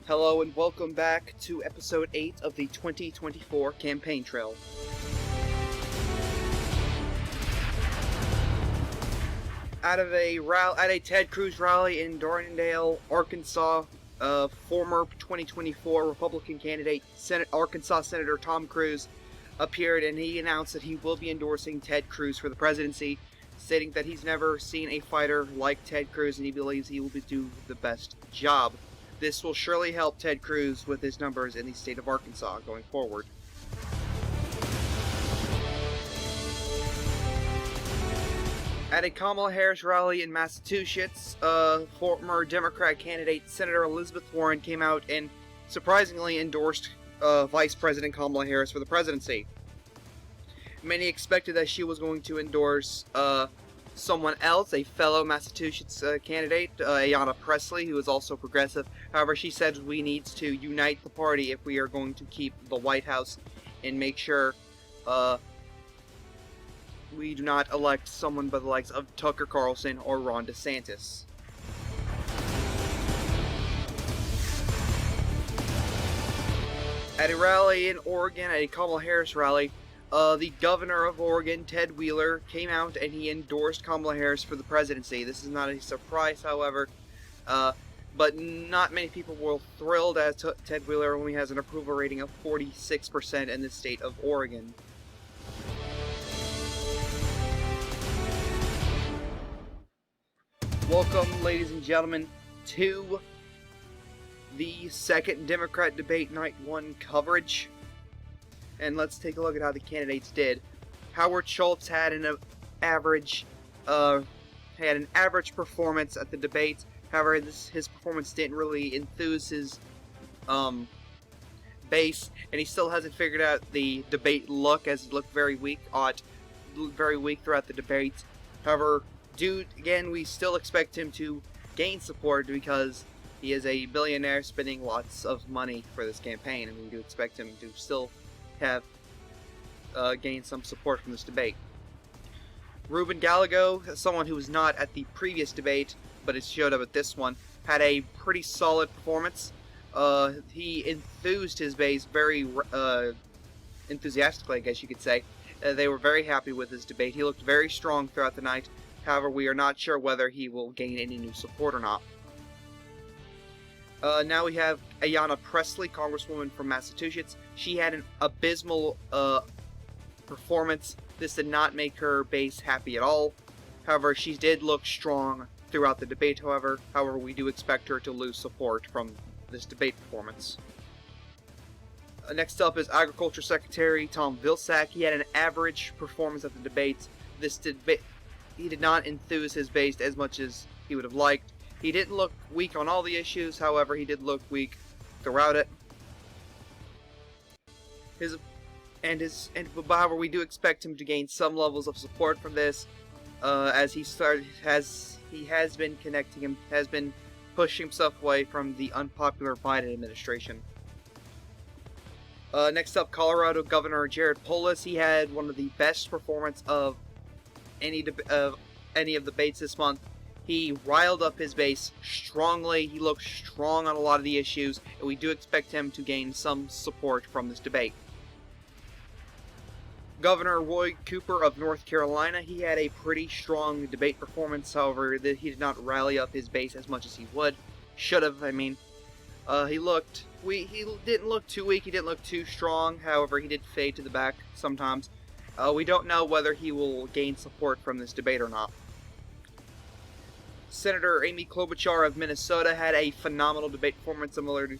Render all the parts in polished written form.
Hello and welcome back to episode 8 of the 2024 campaign trail. At a Ted Cruz rally in Darnendale, Arkansas, former 2024 Republican candidate, Arkansas Senator Tom Cruise, appeared and he announced that he will be endorsing Ted Cruz for the presidency, stating that he's never seen a fighter like Ted Cruz and he believes he will do the best job. This will surely help Ted Cruz with his numbers in the state of Arkansas going forward. At a Kamala Harris rally in Massachusetts, former Democrat candidate Senator Elizabeth Warren came out and surprisingly endorsed Vice President Kamala Harris for the presidency. Many expected that she was going to endorse someone else, a fellow Massachusetts candidate, Ayanna Pressley, who is also progressive. However, she said we need to unite the party if we are going to keep the White House and make sure we do not elect someone by the likes of Tucker Carlson or Ron DeSantis. At a rally in Oregon, at a Kamala Harris rally, the governor of Oregon, Ted Wheeler, came out and he endorsed Kamala Harris for the presidency. This is not a surprise, however, but not many people were thrilled as Ted Wheeler only has an approval rating of 46% in the state of Oregon. Welcome, ladies and gentlemen, to the second Democrat Debate Night 1 coverage. And let's take a look at how the candidates did. Howard Schultz had an average performance at the debate. However, his performance didn't really enthuse his base, and he still hasn't figured out the debate look, as he looked very weak throughout the debate. However, we still expect him to gain support because he is a billionaire spending lots of money for this campaign, and we do expect him to still have gained some support from this debate. Ruben Gallego, someone who was not at the previous debate but has showed up at this one, had a pretty solid performance. He enthused his base very enthusiastically, I guess you could say. They were very happy with his debate. He looked very strong throughout the night. However, we are not sure whether he will gain any new support or not. Now we have Ayanna Pressley, Congresswoman from Massachusetts. She had an abysmal performance. This did not make her base happy at all. However, she did look strong throughout the debate, however, we do expect her to lose support from this debate performance. Next up is Agriculture Secretary Tom Vilsack. He had an average performance at the debates. He did not enthuse his base as much as he would have liked. He didn't look weak on all the issues, however, he did look weak throughout it. However, we do expect him to gain some levels of support from this, as he has been pushing himself away from the unpopular Biden administration. Next up, Colorado Governor Jared Polis. He had one of the best performance of any of the debates this month. He riled up his base strongly. He looked strong on a lot of the issues, and we do expect him to gain some support from this debate. Governor Roy Cooper of North Carolina, he had a pretty strong debate performance. However, he did not rally up his base as much as he should have. He didn't look too weak. He didn't look too strong. However, he did fade to the back sometimes. We don't know whether he will gain support from this debate or not. Senator Amy Klobuchar of Minnesota had a phenomenal debate performance similar to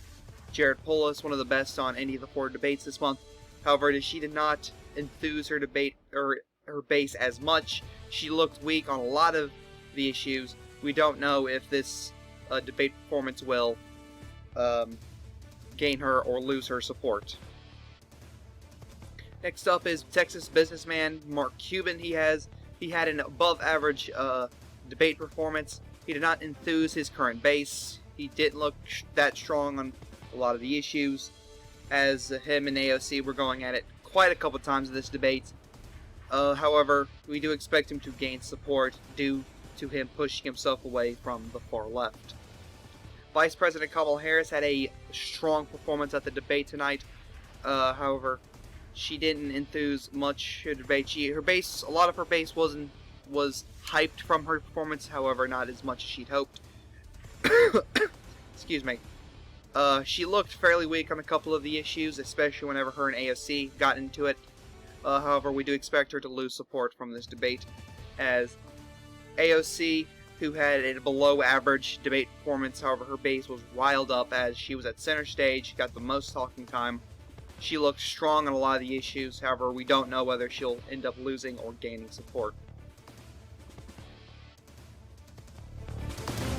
Jared Polis, one of the best on any of the 4 debates this month. However, she did not enthuse her debate or her base as much. She looked weak on a lot of the issues. We don't know if this debate performance will gain her or lose her support. Next up is Texas businessman Mark Cuban. He had an above average debate performance. He did not enthuse his current base. He didn't look that strong on a lot of the issues, as him and AOC were going at it quite a couple times in this debate. However, we do expect him to gain support due to him pushing himself away from the far left. Vice President Kamala Harris had a strong performance at the debate tonight. However, she didn't enthuse much her debate. A lot of her base was hyped from her performance. However, not as much as she'd hoped. Excuse me. She looked fairly weak on a couple of the issues, especially whenever her and AOC got into it. However, we do expect her to lose support from this debate, as AOC, who had a below-average debate performance, however, her base was riled up as she was at center stage, got the most talking time. She looked strong on a lot of the issues, however, we don't know whether she'll end up losing or gaining support.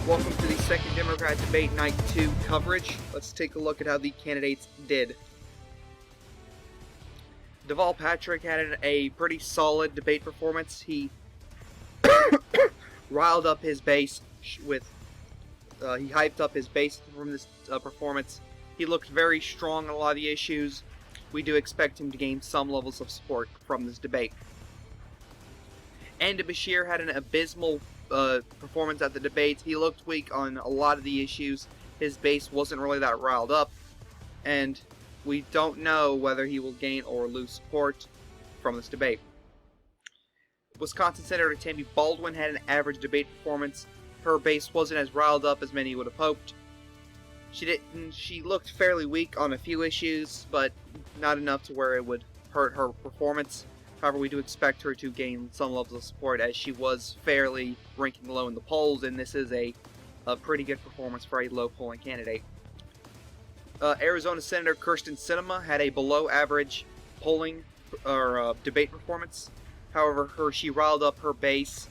Welcome to the second Democrat Debate Night 2 coverage. Let's take a look at how the candidates did. Deval Patrick had a pretty solid debate performance. He riled up his base with, he hyped up his base from this performance. He looked very strong on a lot of the issues. We do expect him to gain some levels of support from this debate. Andy Beshear had an abysmal performance at the debates. He looked weak on a lot of the issues. His base wasn't really that riled up, and we don't know whether he will gain or lose support from this debate. Wisconsin Senator Tammy Baldwin had an average debate performance. Her base wasn't as riled up as many would have hoped. She looked fairly weak on a few issues, but not enough to where it would hurt her performance. However, we do expect her to gain some levels of support, as she was fairly ranking low in the polls, and this is a pretty good performance for a low-polling candidate. Arizona Senator Kyrsten Sinema had a below-average polling or debate performance. However, she riled up her base.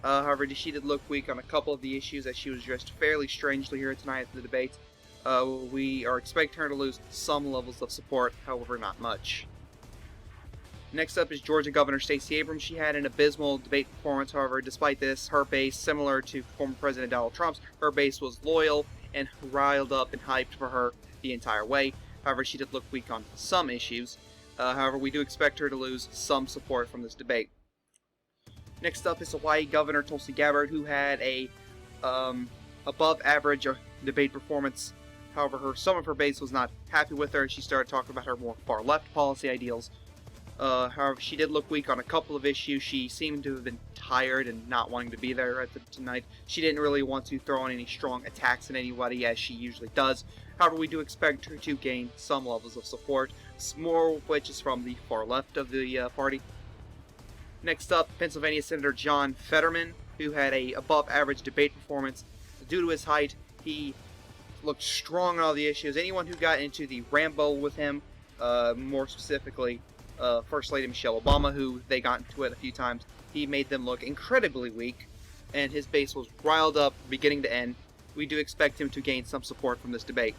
However, she did look weak on a couple of the issues, as she was dressed fairly strangely here tonight at the debate. We are expecting her to lose some levels of support, however, not much. Next up is Georgia Governor Stacey Abrams. She had an abysmal debate performance. However, despite this, her base, similar to former President Donald Trump's, her base was loyal and riled up and hyped for her the entire way. However, she did look weak on some issues. However, we do expect her to lose some support from this debate. Next up is Hawaii Governor Tulsi Gabbard, who had a above-average debate performance. However, some of her base was not happy with her. She started talking about her more far-left policy ideals. However, she did look weak on a couple of issues. She seemed to have been tired and not wanting to be there tonight. She didn't really want to throw in any strong attacks at anybody, as she usually does. However, we do expect her to gain some levels of support, more of which is from the far left of the party. Next up, Pennsylvania Senator John Fetterman, who had a above-average debate performance. Due to his height, he looked strong on all the issues. Anyone who got into the Rambo with him, more specifically, First Lady Michelle Obama, who they got into it a few times, he made them look incredibly weak, and his base was riled up beginning to end. We do expect him to gain some support from this debate.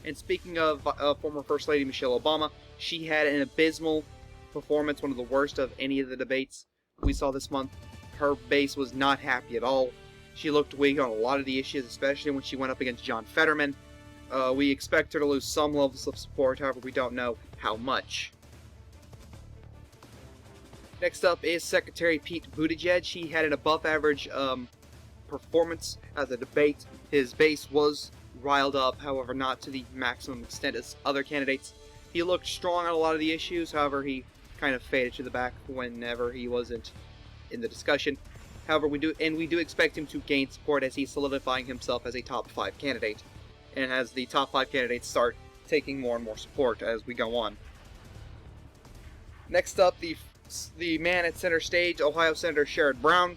And speaking of former First Lady Michelle Obama, she had an abysmal performance, one of the worst of any of the debates we saw this month. Her base was not happy at all. She looked weak on a lot of the issues, especially when she went up against John Fetterman. We expect her to lose some levels of support, however, we don't know how much. Next up is Secretary Pete Buttigieg. He had an above-average performance at the debate. His base was riled up, however, not to the maximum extent as other candidates. He looked strong on a lot of the issues, however, he kind of faded to the back whenever he wasn't in the discussion. However, we do expect him to gain support, as he's solidifying himself as a top 5 candidate, and as the top 5 candidates start taking more and more support as we go on. Next up, the man at center stage, Ohio Senator Sherrod Brown,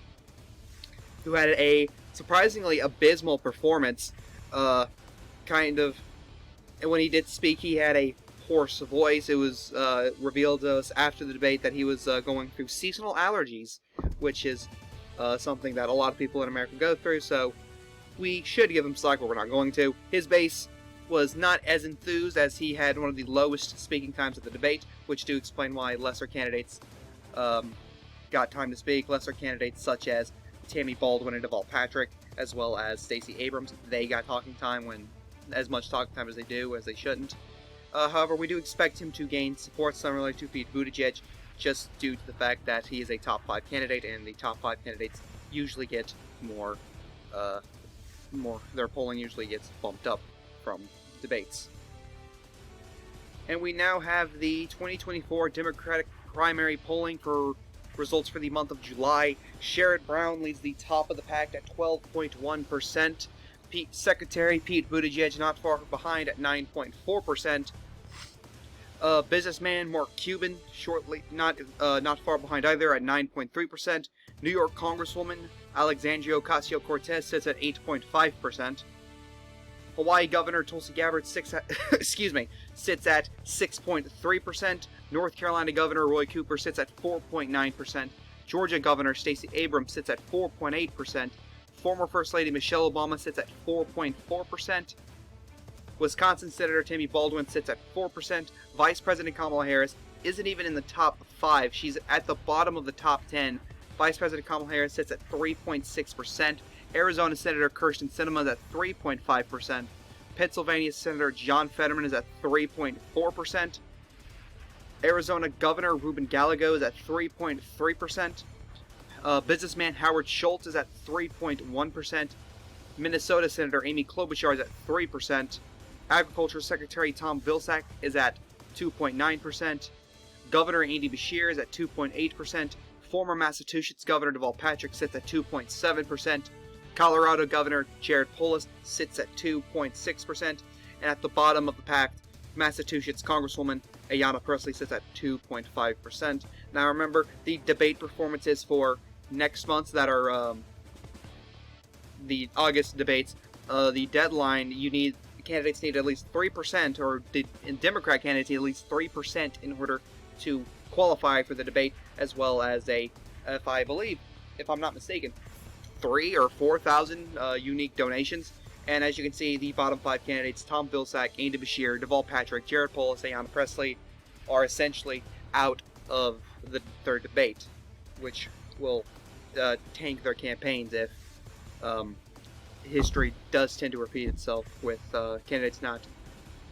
who had a surprisingly abysmal performance. And when he did speak, he had a hoarse voice. It was revealed to us after the debate that he was going through seasonal allergies, which is something that a lot of people in America go through, so we should give him slack, but we're not going to. His base was not as enthused, as he had one of the lowest speaking times at the debate, which do explain why lesser candidates got time to speak. Lesser candidates such as Tammy Baldwin and Deval Patrick, as well as Stacey Abrams, they got talking time, when as much talking time as they do, as they shouldn't. However, we do expect him to gain support similar to Pete Buttigieg, just due to the fact that he is a top 5 candidate, and the top 5 candidates usually get more their polling usually gets bumped up from debates. And we now have the 2024 Democratic primary polling for results for the month of July. Sherrod Brown leads the top of the pack at 12.1%. Secretary Pete Buttigieg not far behind at 9.4%. Businessman Mark Cuban not far behind either at 9.3%. New York Congresswoman Alexandria Ocasio-Cortez sits at 8.5%. Hawaii Governor Tulsi Gabbard sits at 6.3%. North Carolina Governor Roy Cooper sits at 4.9%. Georgia Governor Stacey Abrams sits at 4.8%. Former First Lady Michelle Obama sits at 4.4%. Wisconsin Senator Tammy Baldwin sits at 4%. Vice President Kamala Harris isn't even in the top 5. She's at the bottom of the top 10. Vice President Kamala Harris sits at 3.6%. Arizona Senator Kyrsten Sinema is at 3.5%. Pennsylvania Senator John Fetterman is at 3.4%. Arizona Governor Ruben Gallego is at 3.3%. Businessman Howard Schultz is at 3.1%. Minnesota Senator Amy Klobuchar is at 3%. Agriculture Secretary Tom Vilsack is at 2.9%. Governor Andy Beshear is at 2.8%. Former Massachusetts Governor Deval Patrick sits at 2.7%. Colorado Governor Jared Polis sits at 2.6%. And at the bottom of the pack, Massachusetts Congresswoman Ayanna Pressley sits at 2.5%. Now remember, the debate performances for next month that are the August debates, the deadline, candidates need at least 3%, or Democrat candidates need at least 3% in order to qualify for the debate, as well as if I'm not mistaken, 3,000 or 4,000 unique donations. And as you can see, the bottom 5 candidates, Tom Vilsack, Andy Beshear, Deval Patrick, Jared Polis, Ayanna Pressley, are essentially out of their debate, which will tank their campaigns if history does tend to repeat itself with candidates not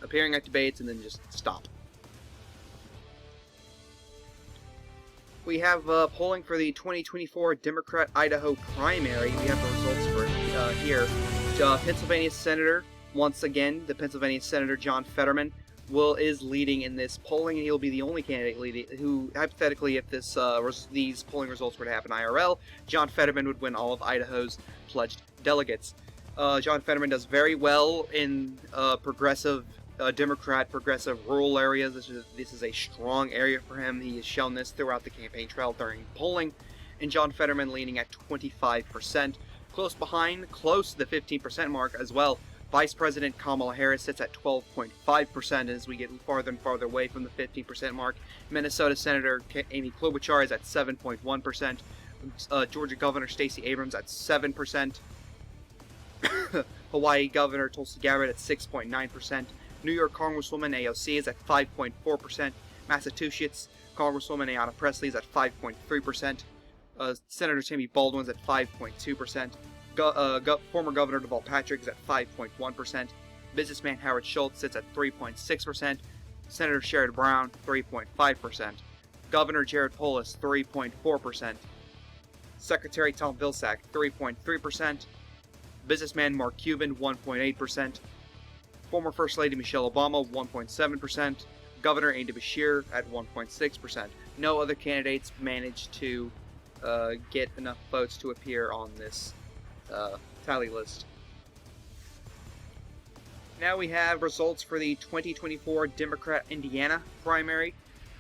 appearing at debates and then just stop. We have polling for the 2024 Democrat Idaho primary. We have the results for here. Pennsylvania Senator, once again, the Pennsylvania Senator John Fetterman is leading in this polling, and he'll be the only candidate leading who, hypothetically, if these polling results were to happen IRL, John Fetterman would win all of Idaho's pledged delegates. John Fetterman does very well in progressive rural areas. This is a strong area for him. He has shown this throughout the campaign trail during polling, and John Fetterman leaning at 25%. Close to the 15% mark as well. Vice President Kamala Harris sits at 12.5% as we get farther and farther away from the 15% mark. Minnesota Senator Amy Klobuchar is at 7.1%. Georgia Governor Stacey Abrams at 7%. Hawaii Governor Tulsi Gabbard at 6.9%. New York Congresswoman AOC is at 5.4%. Massachusetts Congresswoman Ayanna Pressley is at 5.3%. Senator Tammy Baldwin is at 5.2%. Former Governor Deval Patrick is at 5.1%. Businessman Howard Schultz sits at 3.6%. Senator Sherrod Brown, 3.5%. Governor Jared Polis, 3.4%. Secretary Tom Vilsack, 3.3%. Businessman Mark Cuban, 1.8%. Former First Lady Michelle Obama, 1.7%. Governor Andy Beshear at 1.6%. No other candidates managed to get enough votes to appear on this tally list. Now we have results for the 2024 Democrat Indiana primary.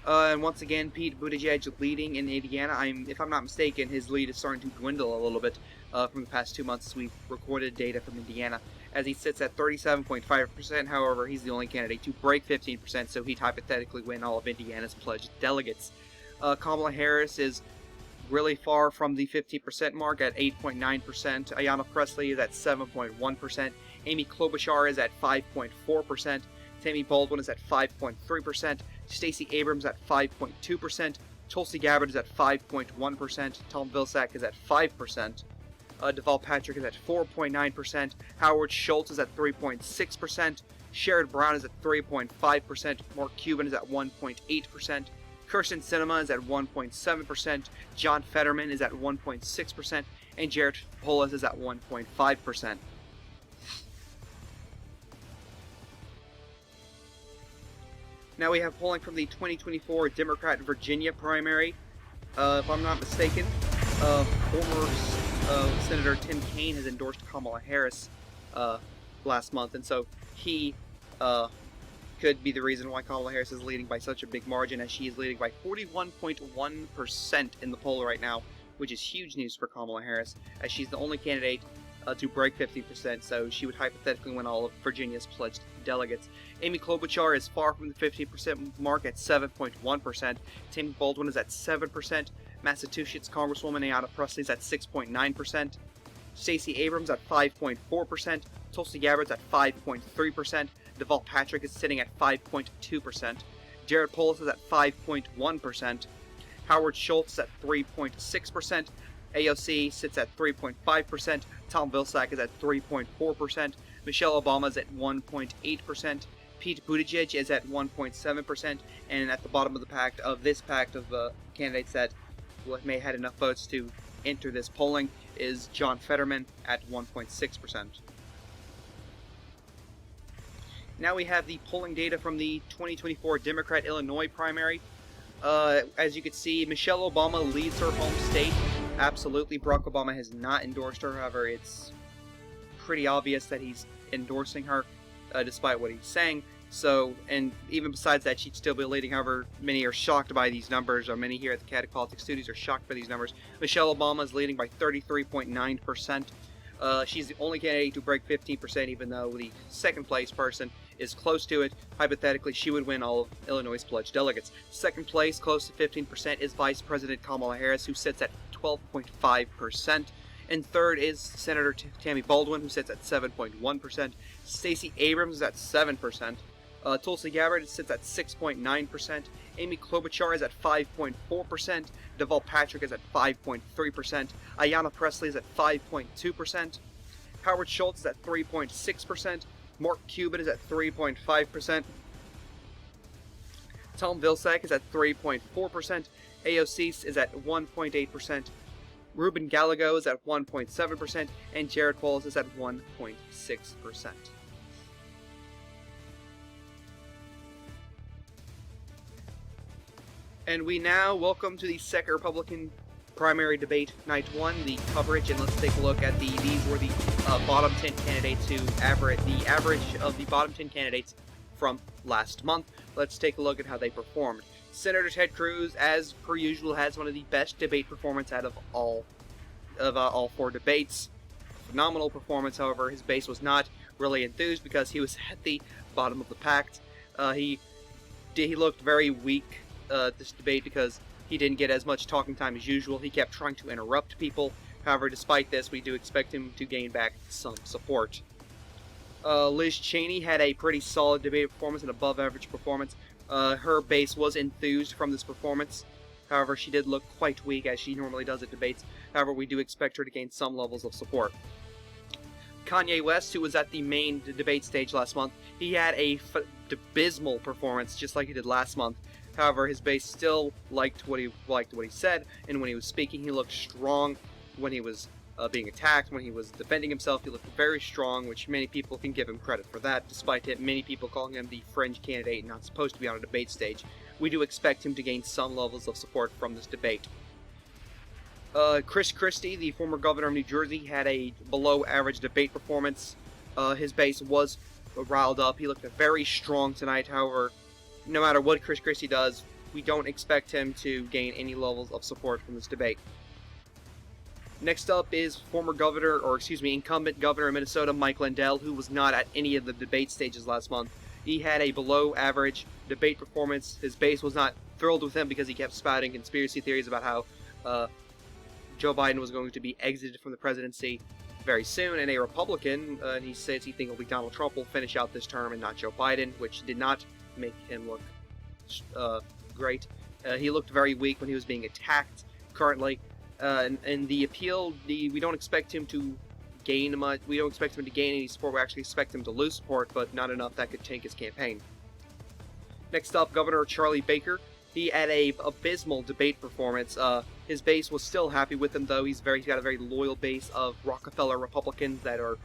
And once again, Pete Buttigieg leading in Indiana. If I'm not mistaken, his lead is starting to dwindle a little bit from the past 2 months. We've recorded data from Indiana, as he sits at 37.5%. However, he's the only candidate to break 15%, so he'd hypothetically win all of Indiana's pledged delegates. Kamala Harris is really far from the 50% mark at 8.9%. Ayanna Pressley is at 7.1%. Amy Klobuchar is at 5.4%. Tammy Baldwin is at 5.3%. Stacey Abrams at 5.2%. Tulsi Gabbard is at 5.1%. Tom Vilsack is at 5%. Deval Patrick is at 4.9%. Howard Schultz is at 3.6%. Sherrod Brown is at 3.5%. Mark Cuban is at 1.8%. Kyrsten Sinema is at 1.7%, John Fetterman is at 1.6%, and Jared Polis is at 1.5%. Now we have polling from the 2024 Democrat Virginia primary. If I'm not mistaken, former Senator Tim Kaine has endorsed Kamala Harris last month, and so he could be the reason why Kamala Harris is leading by such a big margin, as she is leading by 41.1% in the poll right now, which is huge news for Kamala Harris, as she's the only candidate to break 50%, so she would hypothetically win all of Virginia's pledged delegates. Amy Klobuchar is far from the 50% mark at 7.1%. Tammy Baldwin is at 7%. Massachusetts Congresswoman Ayanna Pressley is at 6.9%. Stacey Abrams at 5.4%. Tulsi Gabbard's at 5.3%. Deval Patrick is sitting at 5.2%. Jared Polis is at 5.1%. Howard Schultz is at 3.6%. AOC sits at 3.5%. Tom Vilsack is at 3.4%. Michelle Obama is at 1.8%. Pete Buttigieg is at 1.7%. And at the bottom of the pact of candidates that may had enough votes to enter this polling is John Fetterman at 1.6%. Now we have the polling data from the 2024 Democrat Illinois primary. As you can see, Michelle Obama leads her home state. Absolutely, Barack Obama has not endorsed her. However, it's pretty obvious that he's endorsing her, despite what he's saying. So, and even besides that, she'd still be leading. However, many are shocked by these numbers, or many here at the Catholic Politics Studios are shocked by these numbers. Michelle Obama is leading by 33.9%. She's the only candidate to break 15%, even though the second place person is close to it. Hypothetically, she would win all of Illinois' pledged delegates. Second place, close to 15%, is Vice President Kamala Harris, who sits at 12.5%. And third is Senator Tammy Baldwin, who sits at 7.1%. Stacey Abrams is at 7%. Tulsi Gabbard sits at 6.9%. Amy Klobuchar is at 5.4%. Deval Patrick is at 5.3%. Ayanna Pressley is at 5.2%. Howard Schultz is at 3.6%. Mark Cuban is at 3.5%. Tom Vilsack is at 3.4%. AOC is at 1.8%. Ruben Gallego is at 1.7%. And Jared Polis is at 1.6%. And we now welcome to the second Republican primary debate, night one, the coverage, and let's take a look at these were the bottom 10 candidates the average of the bottom 10 candidates from last month. Let's take a look at how they performed. Senator Ted Cruz, as per usual, has one of the best debate performances out of all four debates. Phenomenal performance, however, his base was not really enthused because he was at the bottom of the pack. He looked very weak this debate because he didn't get as much talking time as usual. He kept trying to interrupt people. However, despite this, we do expect him to gain back some support. Liz Cheney had a pretty solid debate performance, an above-average performance. Her base was enthused from this performance. However, she did look quite weak, as she normally does at debates. However, we do expect her to gain some levels of support. Kanye West, who was at the main debate stage last month, he had a abysmal performance, just like he did last month. However, his base still liked what he said, and when he was speaking, he looked strong. When he was being attacked, when he was defending himself, he looked very strong, which many people can give him credit for that, despite many people calling him the fringe candidate not supposed to be on a debate stage. We do expect him to gain some levels of support from this debate. Chris Christie, the former governor of New Jersey, had a below-average debate performance. His base was riled up. He looked very strong tonight. However, no matter what Chris Christie does, we don't expect him to gain any levels of support from this debate. Next up is incumbent governor of Minnesota, Mike Lindell, who was not at any of the debate stages last month. He had a below-average debate performance. His base was not thrilled with him because he kept spouting conspiracy theories about how Joe Biden was going to be exited from the presidency very soon, and a Republican, and he says he thinks it'll be Donald Trump will finish out this term and not Joe Biden, which did not make him look great. He looked very weak when he was being attacked currently. And the appeal, we don't expect him to gain much. We don't expect him to gain any support. We actually expect him to lose support, but not enough that could tank his campaign. Next up, Governor Charlie Baker. He had a abysmal debate performance. His base was still happy with him, though. He's got a very loyal base of Rockefeller Republicans that are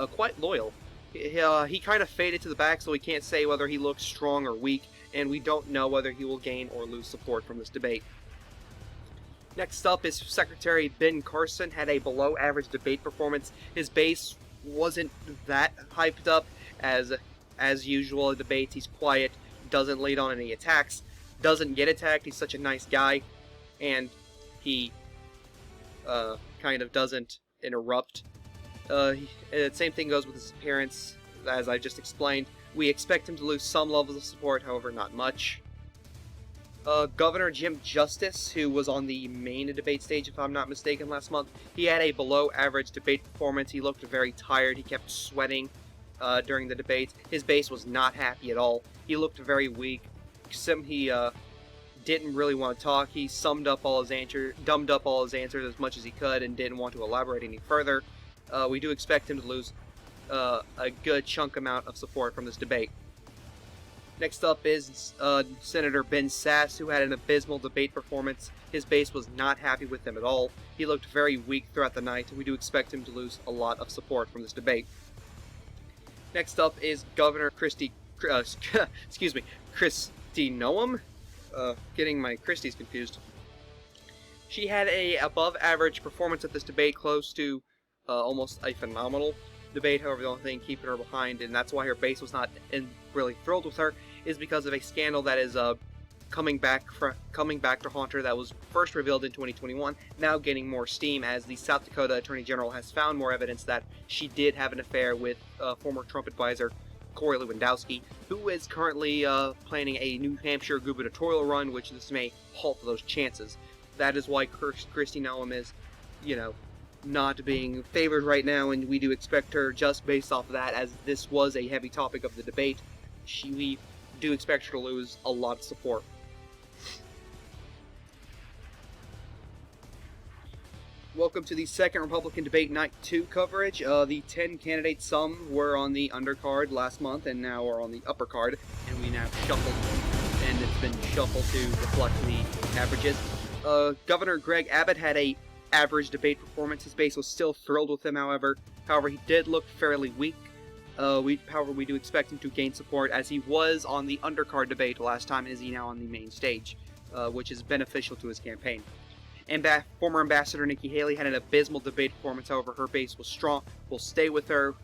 quite loyal. He kind of faded to the back, so we can't say whether he looks strong or weak, and we don't know whether he will gain or lose support from this debate. Next up is Secretary Ben Carson had a below-average debate performance. His base wasn't that hyped up. As usual in debates, he's quiet, doesn't lead on any attacks, doesn't get attacked. He's such a nice guy, and he kind of doesn't interrupt. The same thing goes with his appearance, as I just explained. We expect him to lose some levels of support, however, not much. Governor Jim Justice, who was on the main debate stage, if I'm not mistaken, last month, he had a below-average debate performance. He looked very tired. He kept sweating during the debates. His base was not happy at all. He looked very weak. He didn't really want to talk. He dumbed up all his answers as much as he could and didn't want to elaborate any further. We do expect him to lose a good chunk amount of support from this debate. Next up is Senator Ben Sasse, who had an abysmal debate performance. His base was not happy with him at all. He looked very weak throughout the night, and we do expect him to lose a lot of support from this debate. Next up is Governor Kristi Noem. Getting my Christies confused. She had a above-average performance at this debate, close to almost a phenomenal debate. However, the only thing keeping her behind, and that's why her base was not really thrilled with her, is because of a scandal that is coming back to haunt her that was first revealed in 2021, now gaining more steam as the South Dakota Attorney General has found more evidence that she did have an affair with former Trump advisor Corey Lewandowski, who is currently planning a New Hampshire gubernatorial run, which this may halt those chances. That is why Kristi Noem is, not being favored right now, and we do expect her, just based off of that, as this was a heavy topic of the debate, we do expect her to lose a lot of support. Welcome to the second Republican Debate Night 2 coverage. The 10 candidates, some were on the undercard last month and now are on the upper card, and we now shuffled, and it's been shuffled to reflect the averages. Governor Greg Abbott had a average debate performance. His base was still thrilled with him, however. He did look fairly weak. However, we do expect him to gain support, as he was on the undercard debate last time, and is he now on the main stage, which is beneficial to his campaign. Former Ambassador Nikki Haley had an abysmal debate performance. However, her base was strong. We'll stay with her.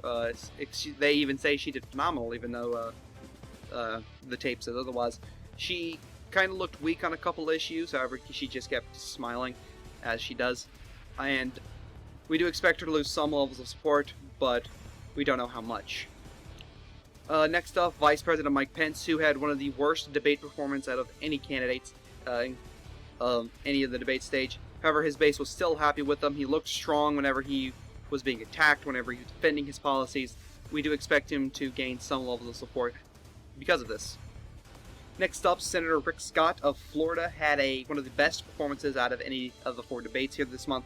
They even say she did phenomenal, even though the tape says otherwise. She kind of looked weak on a couple issues. However, she just kept smiling, as she does. And we do expect her to lose some levels of support, but we don't know how much. Next up, Vice President Mike Pence, who had one of the worst debate performances out of any candidates in any of the debate stage. However, his base was still happy with him. He looked strong whenever he was being attacked, whenever he was defending his policies. We do expect him to gain some level of support because of this. Next up, Senator Rick Scott of Florida had one of the best performances out of any of the 4 debates here this month.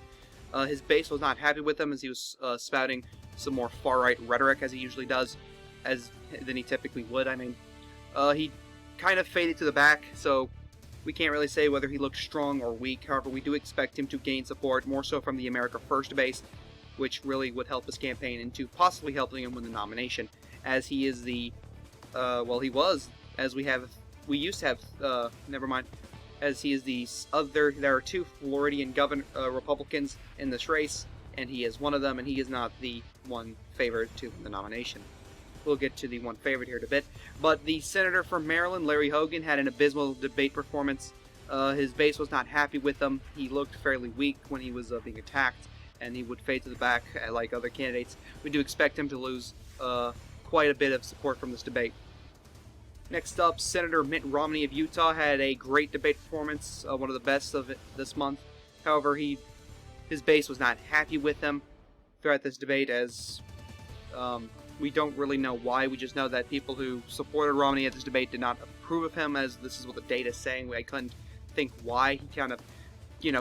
His base was not happy with him, as he was spouting some more far-right rhetoric, as he usually does, than he typically would. He kind of faded to the back, so we can't really say whether he looked strong or weak. However, we do expect him to gain support, more so from the America First base, which really would help his campaign into possibly helping him win the nomination, as he is he was, as we used to have, as he is there are 2 Floridian Republicans in this race, and he is one of them, and he is not the one favored to win the nomination. We'll get to the one favorite here in a bit. But the senator from Maryland, Larry Hogan, had an abysmal debate performance. His base was not happy with him. He looked fairly weak when he was being attacked, and he would fade to the back like other candidates. We do expect him to lose quite a bit of support from this debate. Next up, Senator Mitt Romney of Utah had a great debate performance, one of the best of it this month. However, his base was not happy with him throughout this debate, as we don't really know why. We just know that people who supported Romney at this debate did not approve of him, as this is what the data is saying. I couldn't think why. He kind of,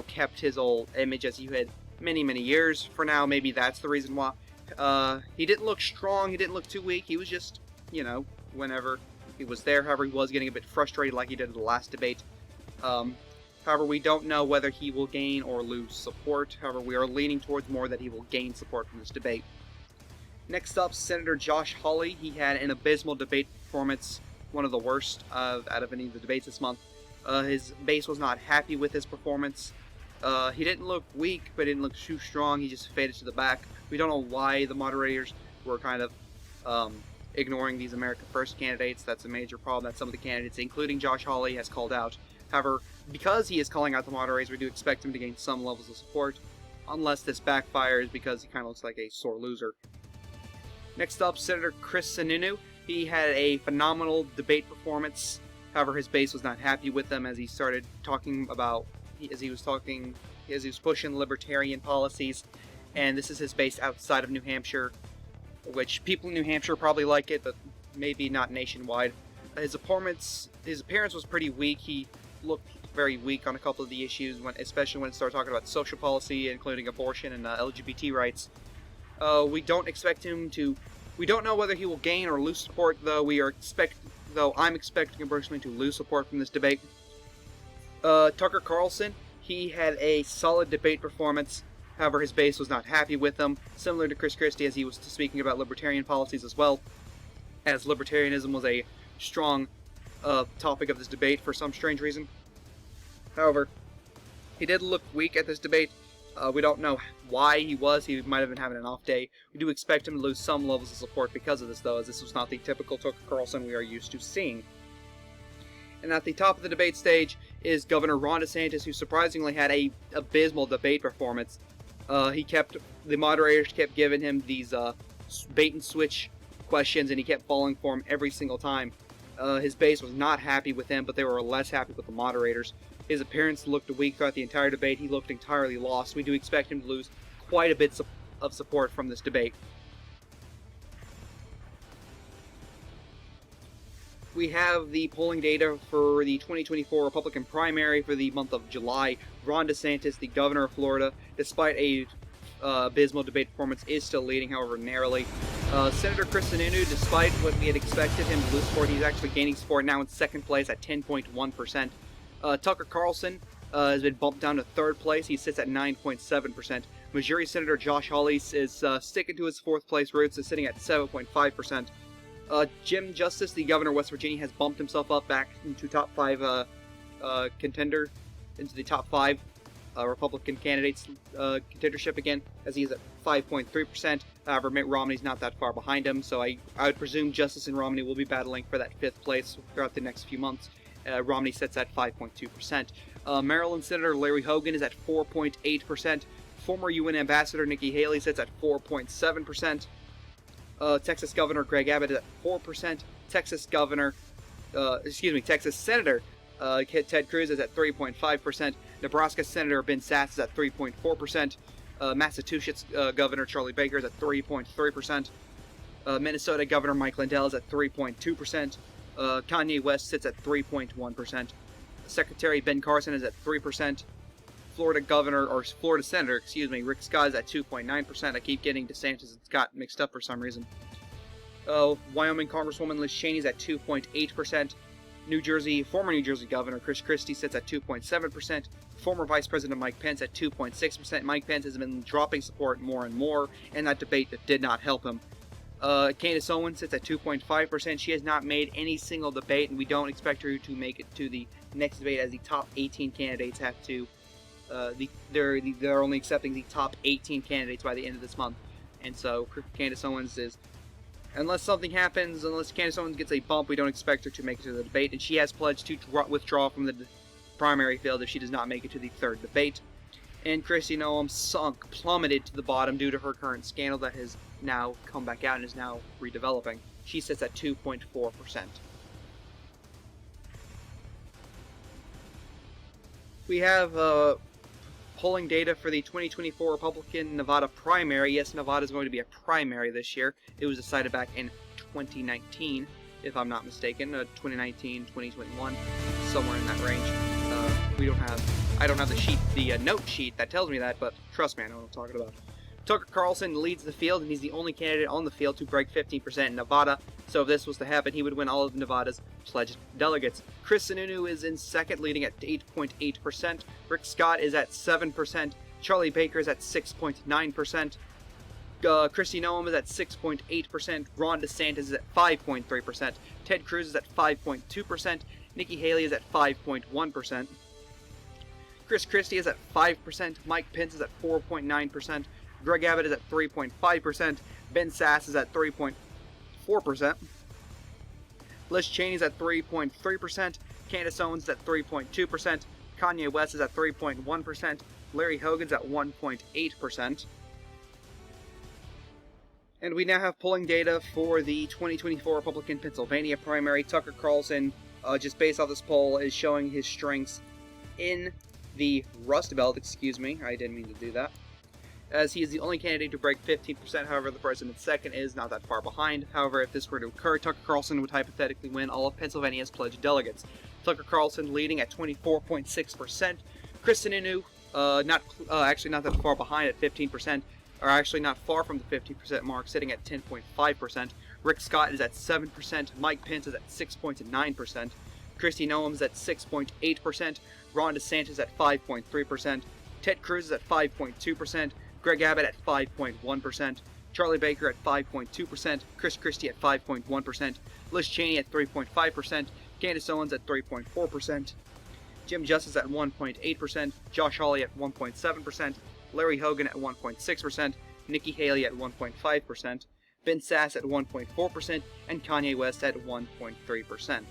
kept his old image as he had many, many years. For now, maybe that's the reason why. He didn't look strong. He didn't look too weak. He was just, whenever he was there. However, he was getting a bit frustrated like he did in the last debate. However, we don't know whether he will gain or lose support. However, we are leaning towards more that he will gain support from this debate. Next up, Senator Josh Hawley. He had an abysmal debate performance, one of the worst out of any of the debates this month. His base was not happy with his performance. He didn't look weak, but didn't look too strong. He just faded to the back. We don't know why the moderators were kind of ignoring these America First candidates. That's a major problem that some of the candidates, including Josh Hawley, has called out. However, because he is calling out the moderators, we do expect him to gain some levels of support, unless this backfires because he kind of looks like a sore loser. Next up, Senator Chris Sununu. He had a phenomenal debate performance. However, his base was not happy with him as he started talking about, as he was pushing libertarian policies, and this is his base outside of New Hampshire, which people in New Hampshire probably like it, but maybe not nationwide. His appearance was pretty weak. He looked very weak on a couple of the issues, especially when it started talking about social policy, including abortion and LGBT rights. We don't expect him to. We don't know whether he will gain or lose support, though. I'm expecting him personally to lose support from this debate. Tucker Carlson, he had a solid debate performance. However, his base was not happy with him, similar to Chris Christie, as he was speaking about libertarian policies as well, as libertarianism was a strong topic of this debate for some strange reason. However, he did look weak at this debate. We don't know why he was. He might have been having an off day. We do expect him to lose some levels of support because of this, though, as this was not the typical Tucker Carlson we are used to seeing. And at the top of the debate stage is Governor Ron DeSantis, who surprisingly had a abysmal debate performance. The moderators kept giving him these bait and switch questions, and he kept falling for them every single time. His base was not happy with him, but they were less happy with the moderators. His appearance looked weak throughout the entire debate. He looked entirely lost. We do expect him to lose quite a bit of support from this debate. We have the polling data for the 2024 Republican primary for the month of July. Ron DeSantis, the governor of Florida, despite a abysmal debate performance, is still leading, however, narrowly. Senator Chris Sununu, despite what we had expected him to lose support, he's actually gaining support now in second place at 10.1%. Tucker Carlson has been bumped down to third place. He sits at 9.7%. Missouri Senator Josh Hawley is sticking to his fourth place roots, is sitting at 7.5%. Jim Justice, the governor of West Virginia, has bumped himself up back into top 5 contender, into the top 5 Republican candidates contendership again, as he is at 5.3%. However, Mitt Romney's not that far behind him, so I would presume Justice and Romney will be battling for that 5th place throughout the next few months. Romney sits at 5.2%. Maryland Senator Larry Hogan is at 4.8%. Former UN Ambassador Nikki Haley sits at 4.7%. Texas Governor Greg Abbott is at 4%. Texas Senator Ted Cruz is at 3.5%. Nebraska Senator Ben Sasse is at 3.4%. Massachusetts Governor Charlie Baker is at 3.3%. Minnesota Governor Mike Lindell is at 3.2%. Kanye West sits at 3.1%. Secretary Ben Carson is at 3%. Florida Senator, Rick Scott is at 2.9%. I keep getting DeSantis and Scott mixed up for some reason. Wyoming Congresswoman Liz Cheney is at 2.8%. Former New Jersey Governor Chris Christie sits at 2.7%. Former Vice President Mike Pence at 2.6%. Mike Pence has been dropping support more and more, and that debate that did not help him. Candace Owens sits at 2.5%. She has not made any single debate, and we don't expect her to make it to the next debate, as the top 18 candidates have to. They're only accepting the top 18 candidates by the end of this month, and so Candace Owens is, unless Candace Owens gets a bump, we don't expect her to make it to the debate, and she has pledged to withdraw from the primary field if she does not make it to the third debate. And Kristi Noem plummeted to the bottom due to her current scandal that has now come back out and is now redeveloping. She sits at 2.4%. We have polling data for the 2024 Republican Nevada primary. Yes, Nevada is going to be a primary this year. It was decided back in 2019, if I'm not mistaken. 2019, 2021, somewhere in that range. I don't have the note sheet that tells me that, but trust me, I know what I'm talking about. Tucker Carlson leads the field, and he's the only candidate on the field to break 15% in Nevada. So if this was to happen, he would win all of Nevada's pledged delegates. Chris Sununu is in second, leading at 8.8%. Rick Scott is at 7%. Charlie Baker is at 6.9%. Kristi Noem is at 6.8%, Ron DeSantis is at 5.3%, Ted Cruz is at 5.2%, Nikki Haley is at 5.1%, Chris Christie is at 5%, Mike Pence is at 4.9%, Greg Abbott is at 3.5%, Ben Sasse is at 3.4%, Liz Cheney is at 3.3%, Candace Owens is at 3.2%, Kanye West is at 3.1%, Larry Hogan's at 1.8%. And we now have polling data for the 2024 Republican Pennsylvania primary. Tucker Carlson, just based off this poll, is showing his strengths in the Rust Belt, excuse me, I didn't mean to do that, as he is the only candidate to break 15%. However, the president's second is not that far behind. However, if this were to occur, Tucker Carlson would hypothetically win all of Pennsylvania's pledged delegates. Tucker Carlson leading at 24.6%. Chris Sununu, actually not that far behind at 15%, or actually not far from the 50% mark, sitting at 10.5%. Rick Scott is at 7%. Mike Pence is at 6.9%. Kristi Noem is at 6.8%. Ron DeSantis at 5.3%. Ted Cruz is at 5.2%. Greg Abbott at 5.1%. Charlie Baker at 5.2%. Chris Christie at 5.1%. Liz Cheney at 3.5%. Candace Owens at 3.4%. Jim Justice at 1.8%. Josh Hawley at 1.7%. Larry Hogan at 1.6%. Nikki Haley at 1.5%. Ben Sasse at 1.4%. And Kanye West at 1.3%.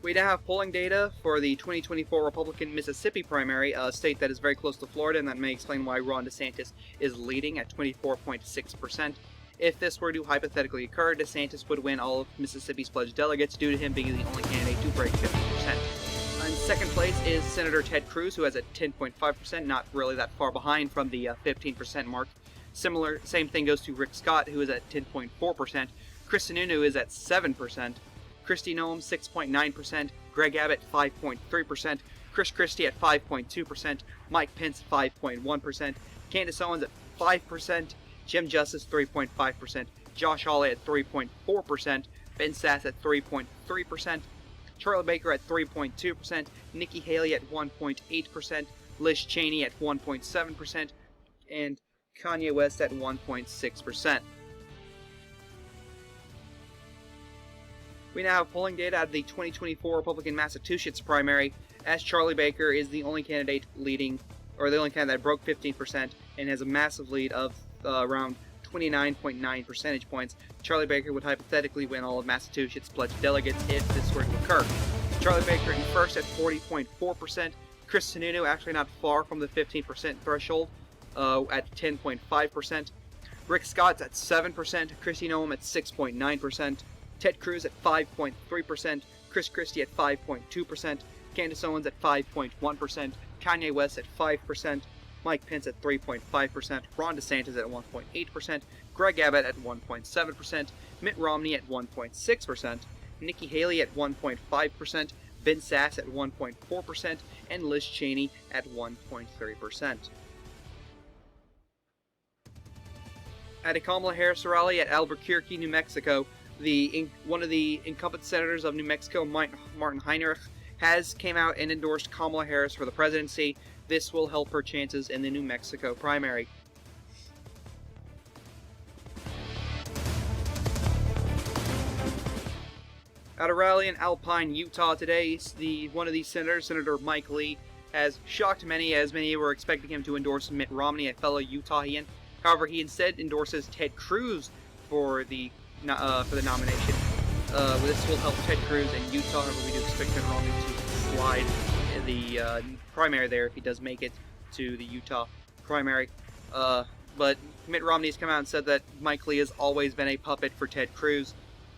We now have polling data for the 2024 Republican Mississippi primary, a state that is very close to Florida, and that may explain why Ron DeSantis is leading at 24.6%. If this were to hypothetically occur, DeSantis would win all of Mississippi's pledged delegates due to him being the only candidate to break 50%. In second place is Senator Ted Cruz, who has a 10.5%, not really that far behind from the 15% mark. Same thing goes to Rick Scott, who is at 10.4%. Chris Sununu is at 7%. Kristi Noem 6.9%, Greg Abbott 5.3%, Chris Christie at 5.2%, Mike Pence 5.1%, Candace Owens at 5%, Jim Justice 3.5%, Josh Hawley at 3.4%, Ben Sasse at 3.3%, Charlie Baker at 3.2%, Nikki Haley at 1.8%, Liz Cheney at 1.7%, and Kanye West at 1.6%. We now have polling data out of the 2024 Republican Massachusetts primary, as Charlie Baker is the only candidate leading, or the only candidate that broke 15% and has a massive lead of around 29.9 percentage points. Charlie Baker would hypothetically win all of Massachusetts' pledged delegates if this were to occur. Charlie Baker in first at 40.4%. Chris Sununu actually not far from the 15% threshold at 10.5%. Rick Scott's at 7%. Kristi Noem at 6.9%. Ted Cruz at 5.3%, Chris Christie at 5.2%, Candace Owens at 5.1%, Kanye West at 5%, Mike Pence at 3.5%, Ron DeSantis at 1.8%, Greg Abbott at 1.7%, Mitt Romney at 1.6%, Nikki Haley at 1.5%, Ben Sasse at 1.4%, and Liz Cheney at 1.3%. At a Kamala Harris rally at Albuquerque, New Mexico, one of the incumbent senators of New Mexico, Martin Heinrich, has came out and endorsed Kamala Harris for the presidency. This will help her chances in the New Mexico primary. At a rally in Alpine, Utah today, one of these senators, Senator Mike Lee, has shocked many, as many were expecting him to endorse Mitt Romney, a fellow Utahian. However, he instead endorses Ted Cruz for the nomination. This will help Ted Cruz in Utah. However, we do expect Mitt Romney to slide in the primary there if he does make it to the Utah primary. But Mitt Romney has come out and said that Mike Lee has always been a puppet for Ted Cruz,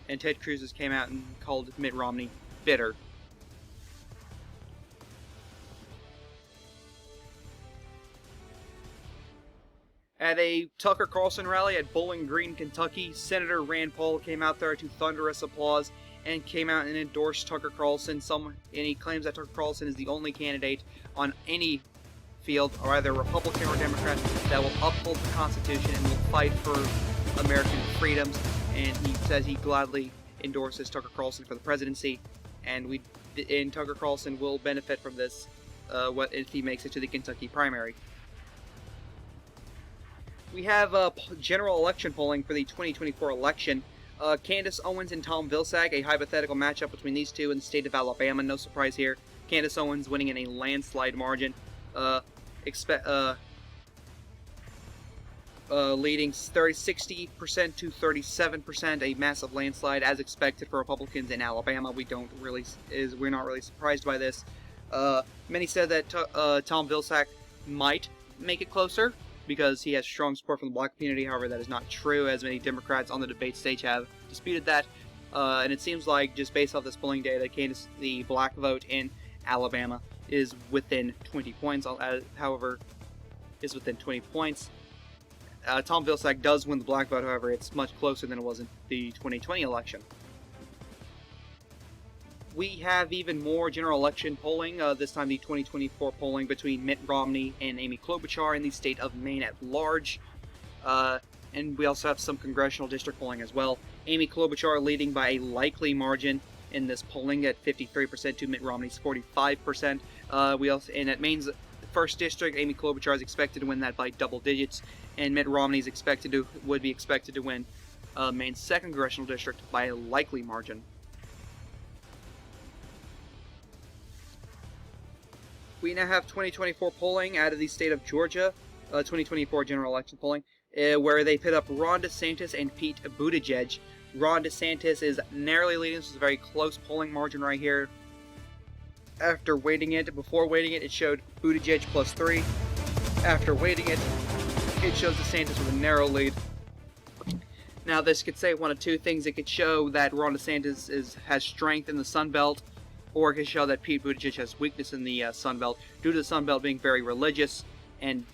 and Ted Cruz has came out and called Mitt Romney bitter. At a Tucker Carlson rally at Bowling Green, Kentucky, Senator Rand Paul came out there to thunderous applause and came out and endorsed Tucker Carlson. And he claims that Tucker Carlson is the only candidate on any field, or either Republican or Democrat, that will uphold the Constitution and will fight for American freedoms. And he says he gladly endorses Tucker Carlson for the presidency, and Tucker Carlson will benefit from this if he makes it to the Kentucky primary. We have general election polling for the 2024 election. Candace Owens and Tom Vilsack, a hypothetical matchup between these two in the state of Alabama. No surprise here. Candace Owens winning in a landslide margin. Leading 60% to 37%, a massive landslide as expected for Republicans in Alabama. We're not really surprised by this. Many said that Tom Vilsack might make it closer because he has strong support from the black community. However, that is not true, as many Democrats on the debate stage have disputed that. And it seems like, just based off this polling data, the black vote in Alabama is within 20 points. However, is within 20 points. Tom Vilsack does win the black vote, however, it's much closer than it was in the 2020 election. We have even more general election polling, this time the 2024 polling between Mitt Romney and Amy Klobuchar in the state of Maine at large. And we also have some congressional district polling as well. Amy Klobuchar leading by a likely margin in this polling at 53% to Mitt Romney's 45%. And at Maine's first district, Amy Klobuchar is expected to win that by double digits, and Mitt Romney would be expected to win Maine's second congressional district by a likely margin. We now have 2024 polling out of the state of Georgia, 2024 general election polling, where they pit up Ron DeSantis and Pete Buttigieg. Ron DeSantis is narrowly leading. This is a very close polling margin right here. Before weighting it, it showed Buttigieg +3. After weighting it, it shows DeSantis with a narrow lead. Now, this could say one of two things. It could show that Ron DeSantis has strength in the Sun Belt, or it could show that Pete Buttigieg has weakness in the Sun Belt, due to the Sun Belt being very religious, and,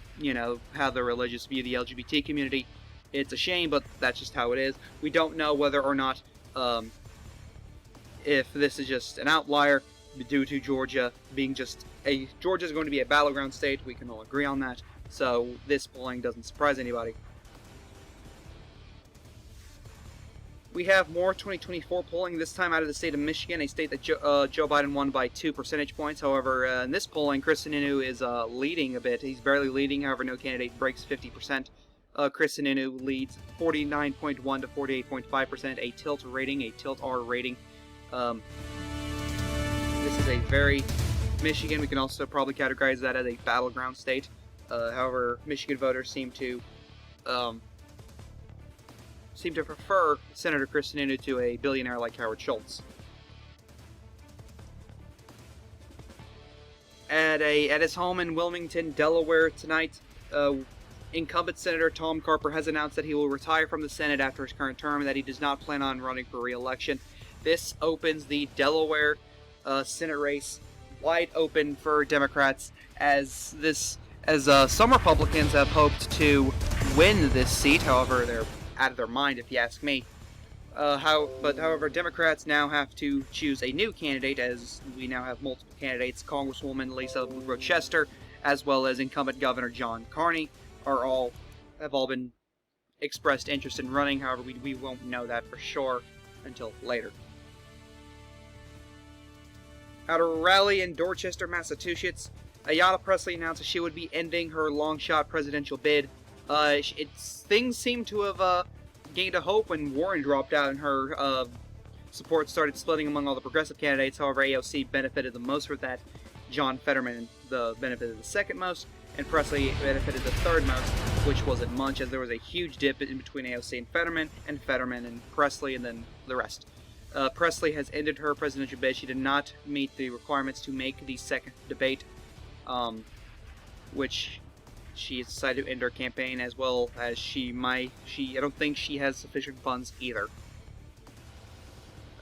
how the religious view the LGBT community. It's a shame, but that's just how it is. We don't know whether or not, if this is just an outlier, due to Georgia being Georgia's going to be a battleground state. We can all agree on that. So this polling doesn't surprise anybody. We have more 2024 polling, this time out of the state of Michigan, a state that Joe Biden won by 2 percentage points. However, in this polling, Chris Sununu is leading a bit. He's barely leading. However, no candidate breaks 50%. Chris Sununu leads 49.1 to 48.5%, a tilt R rating. This is a very Michigan. We can also probably categorize that as a battleground state. However, Michigan voters seem to prefer Senator Chris Sununu to a billionaire like Howard Schultz. At his home in Wilmington, Delaware tonight, incumbent Senator Tom Carper has announced that he will retire from the Senate after his current term and that he does not plan on running for re-election. This opens the Delaware Senate race wide open for Democrats, as some Republicans have hoped to win this seat. However, they're out of their mind, if you ask me. However, Democrats now have to choose a new candidate, as we now have multiple candidates. Congresswoman Lisa Rochester, as well as incumbent Governor John Carney, have all been expressed interest in running. However, we won't know that for sure until later. At a rally in Dorchester, Massachusetts, Ayanna Pressley announced that she would be ending her long-shot presidential bid. Things seem to have gained a hope when Warren dropped out and her support started splitting among all the progressive candidates. However, AOC benefited the most with that. John Fetterman benefited the second most, and Pressley benefited the third most, which wasn't much, as there was a huge dip in between AOC and Fetterman and Pressley, and then the rest. Pressley has ended her presidential bid. She did not meet the requirements to make the second debate, which she has decided to end her campaign, as well as I don't think she has sufficient funds either.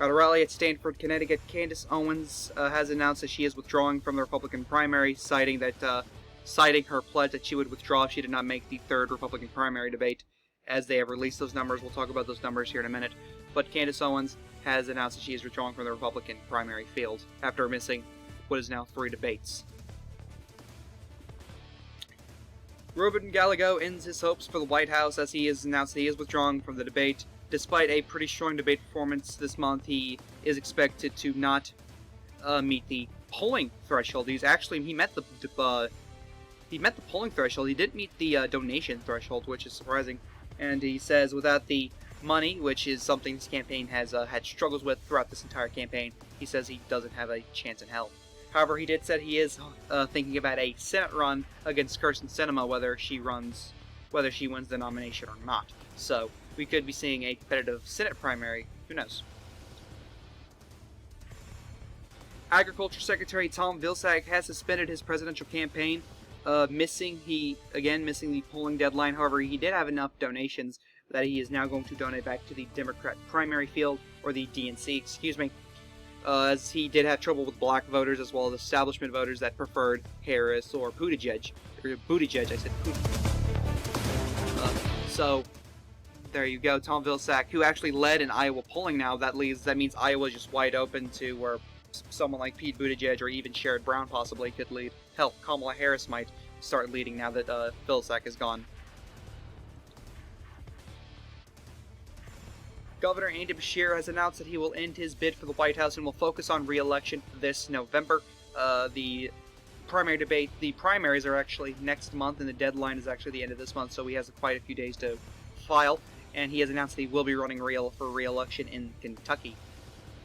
At a rally at Stamford, Connecticut, Candace Owens has announced that she is withdrawing from the Republican primary, citing her pledge that she would withdraw if she did not make the third Republican primary debate. As they have released those numbers, we'll talk about those numbers here in a minute. But Candace Owens has announced that she is withdrawing from the Republican primary field after missing what is now 3 debates. Ruben Gallego ends his hopes for the White House, as he has announced that he is withdrawing from the debate. Despite a pretty strong debate performance this month, he is expected to not meet the polling threshold. He met the he met the polling threshold. He didn't meet the donation threshold, which is surprising. And he says without the money, which is something his campaign has had struggles with throughout this entire campaign, he says he doesn't have a chance in hell. However, he did say he is thinking about a Senate run against Kyrsten Sinema, whether she wins the nomination or not. So we could be seeing a competitive Senate primary. Who knows? Agriculture Secretary Tom Vilsack has suspended his presidential campaign, missing the polling deadline. However, he did have enough donations that he is now going to donate back to the Democrat primary field, or the DNC, excuse me, as he did have trouble with black voters as well as establishment voters that preferred Harris or Buttigieg. I said Buttigieg. So there you go, Tom Vilsack, who actually led in Iowa polling now. That means Iowa is just wide open to where someone like Pete Buttigieg or even Sherrod Brown possibly could lead. Hell, Kamala Harris might start leading now that Vilsack is gone. Governor Andy Beshear has announced that he will end his bid for the White House and will focus on re-election this November. The primaries are actually next month, and the deadline is actually the end of this month, so he has quite a few days to file. And he has announced that he will be running for re-election in Kentucky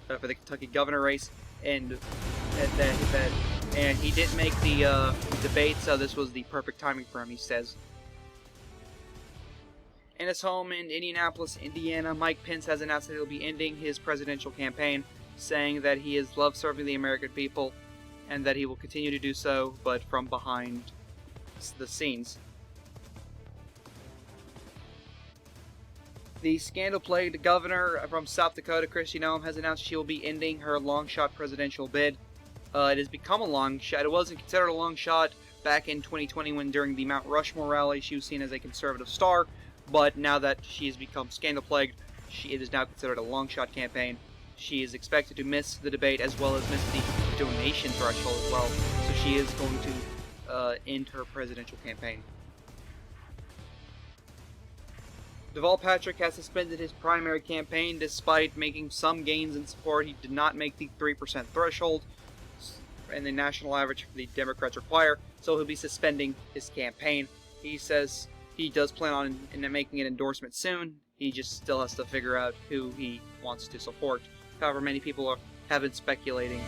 for the Kentucky governor race, and he didn't make the debate, so this was the perfect timing for him, he says. In his home in Indianapolis, Indiana, Mike Pence has announced that he'll be ending his presidential campaign, saying that he has loved serving the American people and that he will continue to do so, but from behind the scenes. The scandal-plagued governor from South Dakota, Kristi Noem, has announced she will be ending her long-shot presidential bid. It has become a long shot. It wasn't considered a long shot back in 2020 when during the Mount Rushmore rally she was seen as a conservative star. But now that she has become scandal-plagued, it is now considered a long-shot campaign. She is expected to miss the debate as well as miss the donation threshold as well. So she is going to end her presidential campaign. Deval Patrick has suspended his primary campaign despite making some gains in support. He did not make the 3% threshold and the national average the Democrats require, so he'll be suspending his campaign. He says he does plan on making an endorsement soon. He just still has to figure out who he wants to support. However, many people have been speculating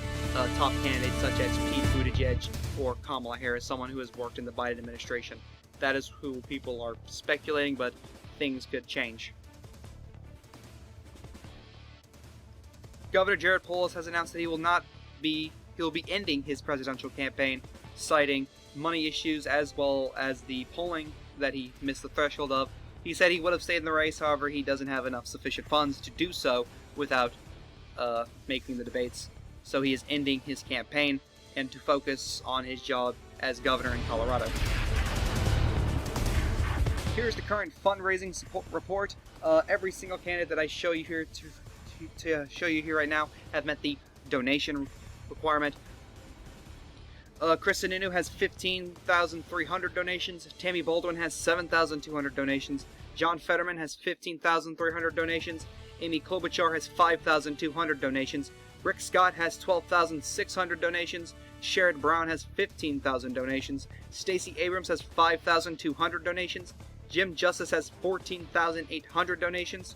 top candidates such as Pete Buttigieg or Kamala Harris, someone who has worked in the Biden administration. That is who people are speculating, but things could change. Governor Jared Polis has announced that he'll be ending his presidential campaign, citing money issues as well as the polling that he missed the threshold of. He said he would have stayed in the race, however, he doesn't have enough sufficient funds to do so without making the debates. So he is ending his campaign and to focus on his job as governor in Colorado. Here's the current fundraising support report. Every single candidate that I show you here to show you here right now have met the donation requirement. Chris Sununu has 15,300 donations. Tammy Baldwin has 7,200 donations. John Fetterman has 15,300 donations. Amy Klobuchar has 5,200 donations. Rick Scott has 12,600 donations. Sherrod Brown has 15,000 donations. Stacey Abrams has 5,200 donations. Jim Justice has 14,800 donations.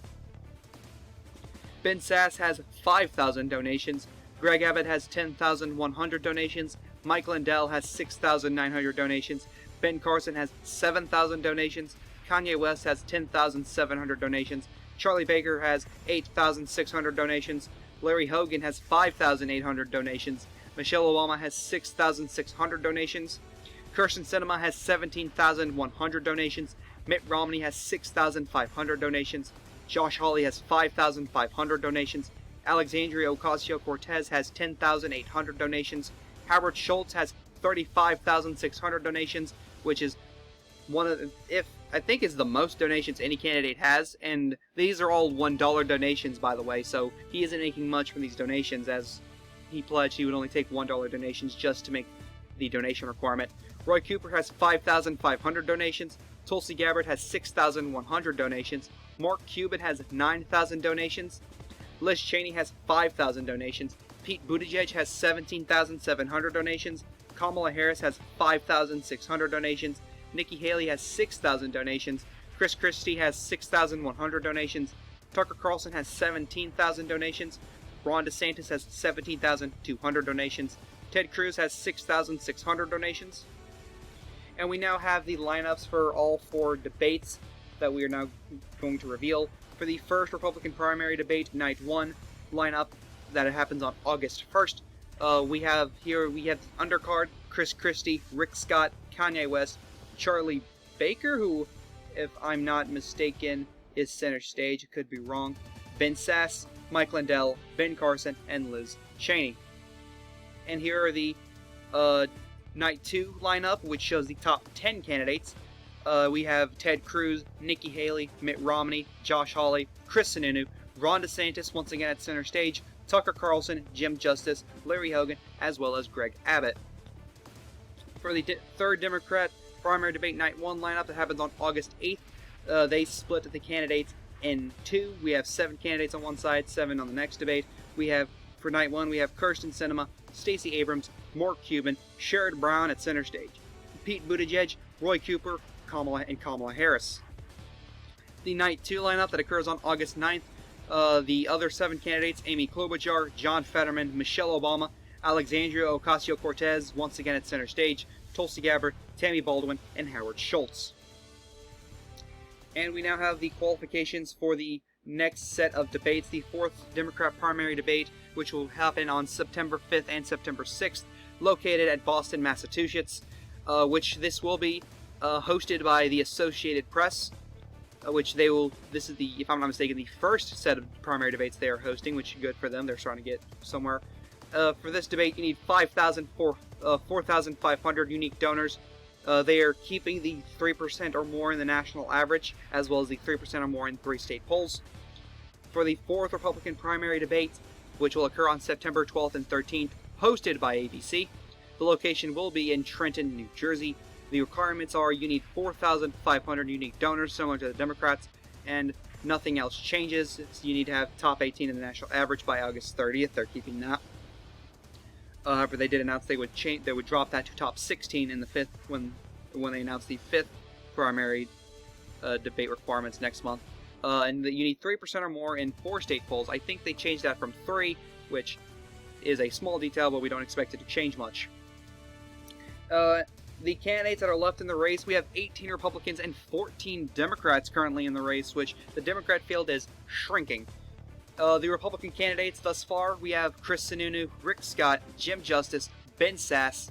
Ben Sass has 5,000 donations. Greg Abbott has 10,100 donations. Mike Lindell has 6,900 donations. Ben Carson has 7,000 donations. Kanye West has 10,700 donations. Charlie Baker has 8,600 donations. Larry Hogan has 5,800 donations. Michelle Obama has 6,600 donations. Kyrsten Sinema has 17,100 donations. Mitt Romney has 6,500 donations. Josh Hawley has 5,500 donations. Alexandria Ocasio-Cortez has 10,800 donations. Howard Schultz has 35,600 donations, which is I think is the most donations any candidate has, and these are all $1 donations, by the way, so he isn't making much from these donations, as he pledged he would only take $1 donations just to make the donation requirement. Roy Cooper has 5,500 donations. Tulsi Gabbard has 6,100 donations. Mark Cuban has 9,000 donations. Liz Cheney has 5,000 donations. Pete Buttigieg has 17,700 donations. Kamala Harris has 5,600 donations. Nikki Haley has 6,000 donations. Chris Christie has 6,100 donations. Tucker Carlson has 17,000 donations. Ron DeSantis has 17,200 donations. Ted Cruz has 6,600 donations. And we now have the lineups for all 4 debates that we are now going to reveal. For the first Republican primary debate, night 1 lineup that happens on August 1st, we have the undercard: Chris Christie, Rick Scott, Kanye West, Charlie Baker, who, if I'm not mistaken, is center stage. Could be wrong. Ben Sasse, Mike Lindell, Ben Carson, and Liz Cheney. And here are the night 2 lineup, which shows the top 10 candidates. We have Ted Cruz, Nikki Haley, Mitt Romney, Josh Hawley, Chris Sununu, Ron DeSantis once again at center stage, Tucker Carlson, Jim Justice, Larry Hogan, as well as Greg Abbott. For the third Democrat primary debate night 1 lineup that happens on August 8th, they split the candidates in 2. We have 7 candidates on one side, 7 on the next debate. For night 1, we have Kirsten Sinema, Stacey Abrams, Mark Cuban, Sherrod Brown at center stage, Pete Buttigieg, Roy Cooper, Kamala Harris. The night 2 lineup that occurs on August 9th, the other 7 candidates: Amy Klobuchar, John Fetterman, Michelle Obama, Alexandria Ocasio-Cortez, once again at center stage, Tulsi Gabbard, Tammy Baldwin, and Howard Schultz. And we now have the qualifications for the next set of debates, the 4th Democrat primary debate, which will happen on September 5th and September 6th, located at Boston, Massachusetts, which this will be hosted by the Associated Press, this is the, if I'm not mistaken, the first set of primary debates they are hosting, which is good for them. They're starting to get somewhere. For this debate, you need 4,500 unique donors. They are keeping the 3% or more in the national average, as well as the 3% or more in 3 state polls. For the 4th Republican primary debate, which will occur on September 12th and 13th, hosted by ABC, the location will be in Trenton, New Jersey. The requirements are you need 4,500 unique donors, similar to the Democrats, and nothing else changes. You need to have top 18 in the national average by August 30th. They're keeping that. However, they did announce they would drop that to top 16 in the 5th when they announced the 5th primary debate requirements next month. And you need 3% or more in 4 state polls. I think they changed that from 3, which is a small detail, but we don't expect it to change much. The candidates that are left in the race, we have 18 Republicans and 14 Democrats currently in the race, which the Democrat field is shrinking. The Republican candidates thus far, we have Chris Sununu, Rick Scott, Jim Justice, Ben Sasse,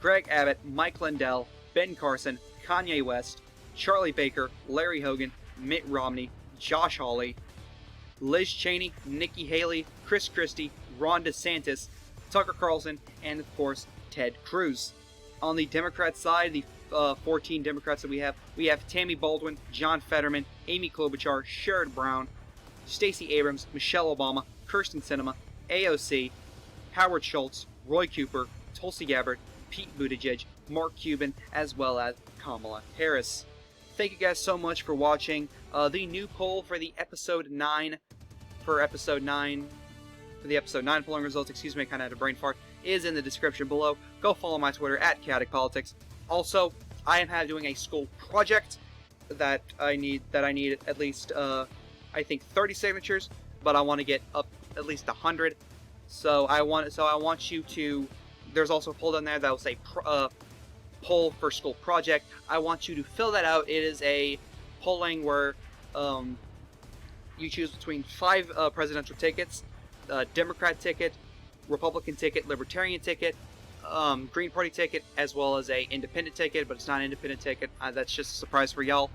Greg Abbott, Mike Lindell, Ben Carson, Kanye West, Charlie Baker, Larry Hogan, Mitt Romney, Josh Hawley, Liz Cheney, Nikki Haley, Chris Christie, Ron DeSantis, Tucker Carlson, and of course, Ted Cruz. On the Democrat side, the 14 Democrats that we have Tammy Baldwin, John Fetterman, Amy Klobuchar, Sherrod Brown, Stacey Abrams, Michelle Obama, Kirsten Sinema, AOC, Howard Schultz, Roy Cooper, Tulsi Gabbard, Pete Buttigieg, Mark Cuban, as well as Kamala Harris. Thank you guys so much for watching. The new poll for the episode 9 polling results, I kind of had a brain fart, is in the description below. Go follow my Twitter at Chaotic Politics. Also, I am doing a school project that I need at least I think 30 signatures, but I want to get up at least 100. So I want you to. There's also a poll down there that will say poll for school project. I want you to fill that out. It is a polling where you choose between 5 presidential tickets: Democrat ticket, Republican ticket, Libertarian ticket, Green Party ticket, as well as a independent ticket, but it's not an independent ticket. That's just a surprise for y'all.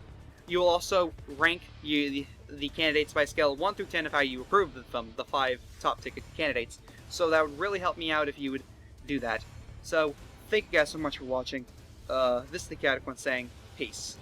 You will also rank the candidates by a scale of 1 through 10 of how you approve of them, the 5 top ticket candidates. So that would really help me out if you would do that. So, thank you guys so much for watching. This is the Chaotic One saying, peace.